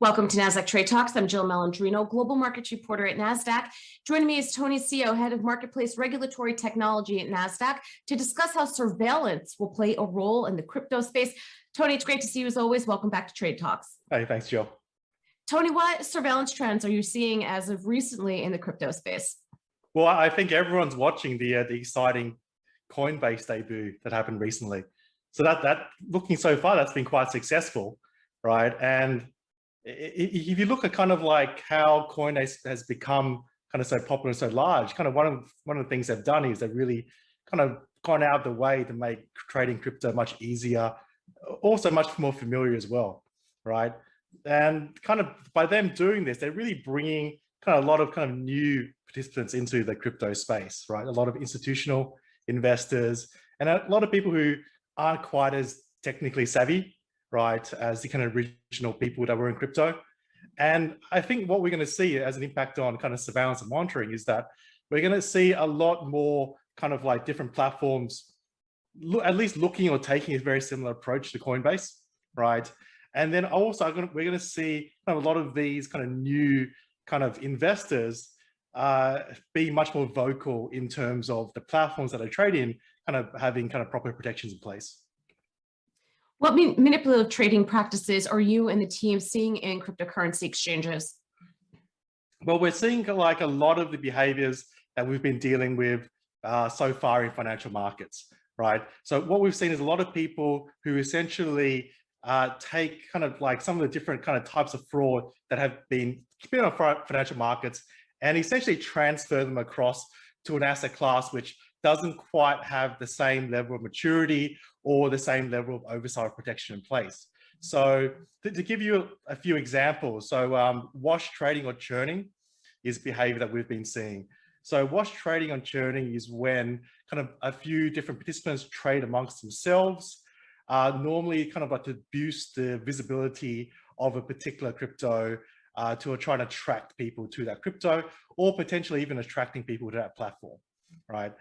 Welcome to Nasdaq Trade Talks. I'm Jill Malandrino, Global Markets Reporter at Nasdaq. Joining me is Tony Seo, Head of Marketplace Regulatory Technology at Nasdaq, to discuss how surveillance will play a role in the crypto space. Tony, it's great to see you as always. Welcome back to Trade Talks. Hey, thanks, Jill. Tony, what surveillance trends are you seeing as of recently in the crypto space? Well, I think everyone's watching the exciting Coinbase debut that happened recently. So that looking so far, that's been quite successful, right? And if you look at kind of like how Coinbase has become kind of so popular and so large, kind of one of the things they've done is they've really kind of gone out of the way to make trading crypto much easier, also much more familiar as well, right? And kind of by them doing this, they're really bringing kind of a lot of kind of new participants into the crypto space, right? A lot of institutional investors and a lot of people who aren't quite as technically savvy, right, as the kind of original people that were in crypto. And I think what we're going to see as an impact on kind of surveillance and monitoring is that we're going to see a lot more kind of like different platforms, at least looking or taking a very similar approach to Coinbase, right? And then also we're going to see kind of a lot of these kind of new kind of investors be much more vocal in terms of the platforms that they trade in, kind of having kind of proper protections in place. What manipulative trading practices are you and the team seeing in cryptocurrency exchanges? Well, we're seeing like a lot of the behaviors that we've been dealing with so far in financial markets, right? So what we've seen is a lot of people who essentially take kind of like some of the different kind of types of fraud that have been on financial markets and essentially transfer them across to an asset class which doesn't quite have the same level of maturity or the same level of oversight protection in place. So to give you a few examples, so wash trading or churning is behavior that we've been seeing. So wash trading or churning is when kind of a few different participants trade amongst themselves, normally kind of like to boost the visibility of a particular crypto to try to attract people to that crypto or potentially even attracting people to that platform, right?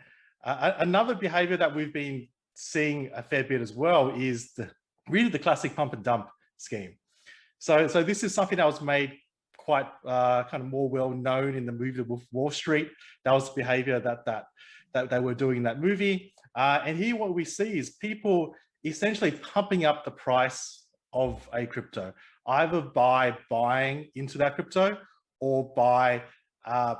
Another behavior that we've been seeing a fair bit as well is really the classic pump and dump scheme. So this is something that was made quite kind of more well known in the movie The Wolf of Wall Street. That was the behavior that they were doing in that movie. And here what we see is people essentially pumping up the price of a crypto, either by buying into that crypto or by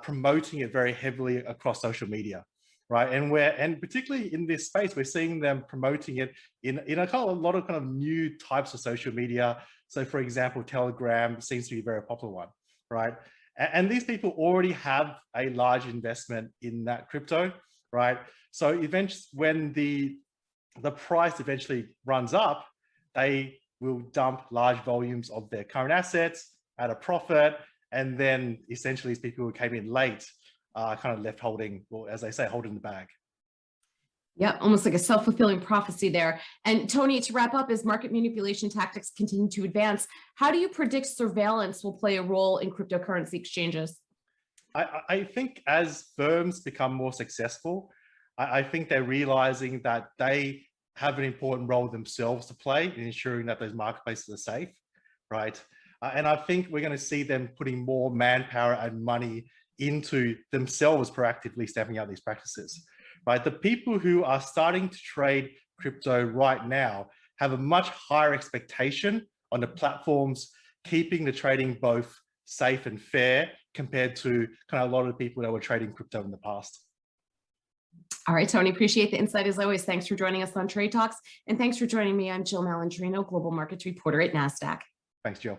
promoting it very heavily across social media. Right, and particularly in this space, we're seeing them promoting it in a kind of a lot of kind of new types of social media. So, for example, Telegram seems to be a very popular one, right? And these people already have a large investment in that crypto, right? So, eventually, when the price eventually runs up, they will dump large volumes of their current assets at a profit, and then essentially, these people who came in late kind of left holding, or as they say, holding the bag. Yeah, almost like a self-fulfilling prophecy there. And Tony, to wrap up, as market manipulation tactics continue to advance, how do you predict surveillance will play a role in cryptocurrency exchanges? I think as firms become more successful, I think they're realizing that they have an important role themselves to play in ensuring that those marketplaces are safe, right? And I think we're going to see them putting more manpower and money into themselves proactively stepping out these practices, right? The people who are starting to trade crypto right now have a much higher expectation on the platforms keeping the trading both safe and fair compared to kind of a lot of the people that were trading crypto in the past. All right, Tony, appreciate the insight as always. Thanks for joining us on Trade Talks. And thanks for joining me. I'm Jill Malandrino, Global Markets Reporter at Nasdaq. Thanks, Jill.